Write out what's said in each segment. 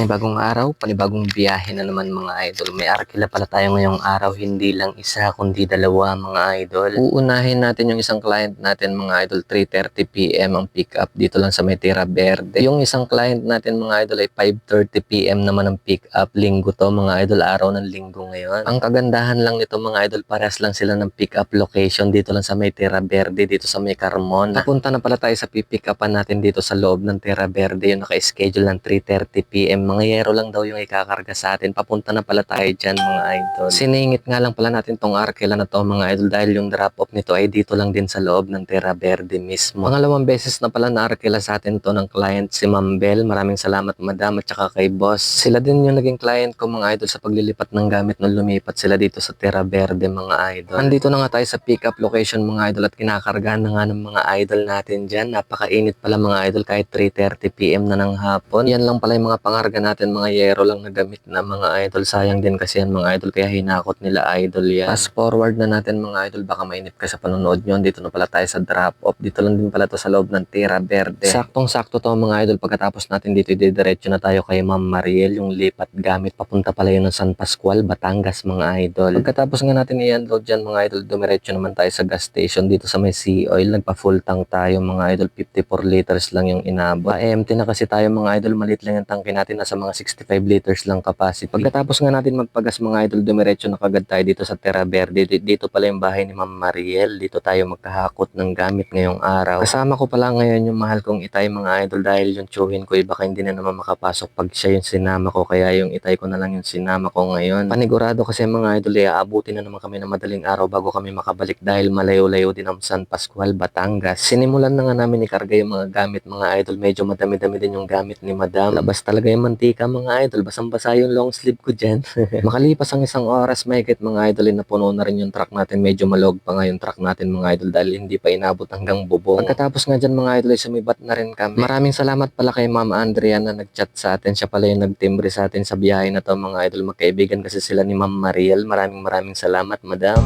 Panibagong araw, panibagong biyahe na naman mga idol. May arkila pala tayo ngayong araw, hindi lang isa kundi dalawa mga idol. Uunahin natin yung isang client natin mga idol, 3:30 PM ang pick up dito lang sa may Tierra Verde. Yung isang client natin mga idol ay 5:30 PM naman ang pick up. Linggo to mga idol, araw ng linggo ngayon. Ang kagandahan lang nito mga idol, parehas lang sila ng pick up location dito lang sa may Tierra Verde, dito sa may Carmona. Napunta na pala tayo sa pipick upan natin dito sa loob ng Tierra Verde, yung naka-schedule ng 3:30 PM. Mga yero lang daw yung ikakarga sa atin. Papunta na pala tayo dyan mga idol. Siningit nga lang pala natin tong arkela na to mga idol dahil yung drop off nito ay dito lang din sa loob ng Tierra Verde mismo. Pangalawang beses na pala na arkela sa atin to ng client si Ma'am Bel. Maraming salamat madam at saka kay boss. Sila din yung naging client ko mga idol sa paglilipat ng gamit nung lumipat sila dito sa Tierra Verde mga idol. Nandito na nga tayo sa pick up location mga idol at kinakargahan na nga ng mga idol natin dyan. Napakainit pala mga idol kahit 3:30 PM na ng hapon. Yan lang pala yung mga pangarga natin, mga yero lang na gamit na mga idol. Sayang din kasi yan mga idol, kaya hinakot nila idol yan. Fast forward na natin mga idol, baka mainip ka sa panonood nyo. Dito na pala tayo sa drop off. Dito lang din pala to sa loob ng Tierra Verde. Saktong sakto to mga idol. Pagkatapos natin dito didiretso na tayo kay Ma'am Mariel, yung lipat gamit. Papunta pala yun ng San Pascual, Batangas mga idol. Pagkatapos nga natin i-unload dyan mga idol, dumiretso naman tayo sa gas station dito sa may Sea Oil. Nagpa full tank tayo mga idol, 54 liters lang yung inabot. Empty na kasi tayo mga idol, malit lang yung tangke natin, nasa mga 65 liters lang capacity. Pagkatapos nga natin magpagas mga idol, dumiretso na kagad tayo dito sa Tierra Verde. Dito pala yung bahay ni Ma'am Mariel. Dito tayo magkahakot ng gamit ngayong araw. Kasama ko pala ngayon yung mahal kong itay mga idol dahil yung tsuhin ko baka hindi na naman makapasok pag siya yung sinama ko, kaya yung itay ko na lang yung sinama ko ngayon. Panigurado kasi mga idol, aabutin na naman kami ng madaling araw bago kami makabalik dahil malayo-layo din ang San Pascual, Batangas. Sinimulan na nga namin ikarga yung mga gamit mga idol. Medyo madami-dami din yung gamit ni Madam. Labas talaga yung mantika mga idol, basang-basa yung long sleeve ko dyan. Makalipas ang isang oras mahigit mga idol, napuno na rin yung truck natin. Medyo malog pa nga yung truck natin mga idol dahil hindi pa inabot hanggang bubong. Pagkatapos nga dyan mga idol ay sumibat na rin kami. Maraming salamat pala kay Ma'am Andrea na nagchat sa atin. Siya pala yung nagtimbre sa atin sa biyahe na to mga idol. Magkaibigan kasi sila ni Ma'am Mariel. Maraming salamat madam.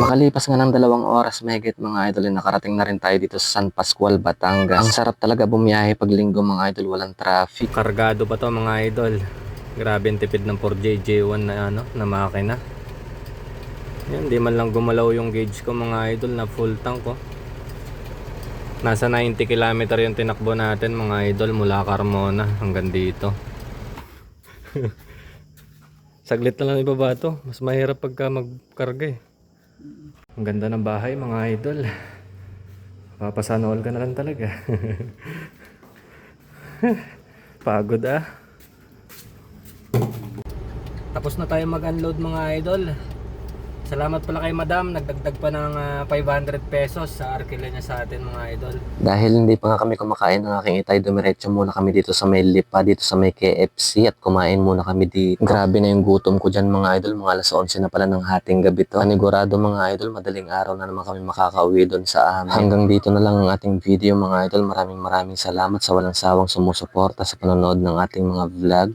Makalipas nga ng 2 oras mahigit mga idol, nakarating na rin tayo dito sa San Pascual, Batangas. Ang sarap talaga bumiyahe pag linggo mga idol, walang traffic. Kargado pa to mga idol. Grabe ang tipid ng 4JJ1 na na makina. Yan, di man lang gumalaw yung gauge ko mga idol, na full tank ko. Nasa 90 km yung tinakbo natin mga idol mula Carmona hanggang dito. Saglit na lang ibaba to. Mas mahirap pagka magkarga eh. Ang ganda ng bahay mga idol. Papasana all ka na lang talaga. Pagod ah. Tapos na tayo mag-unload mga idol. Salamat pala kay madam, nagdagdag pa ng 500 pesos sa arkila niya sa atin mga idol. Dahil hindi pa nga kami kumakain ng aking itay, dumiretso muna kami dito sa may Lipa, dito sa may KFC at kumain muna kami dito. Grabe na yung gutom ko dyan mga idol, mga alas 11 na pala ng hating gabi to. Panigurado mga idol, madaling araw na naman kami makakauwi doon sa amin. Hanggang dito na lang ang ating video mga idol. Maraming salamat sa walang sawang sumusuporta sa panonood ng ating mga vlog.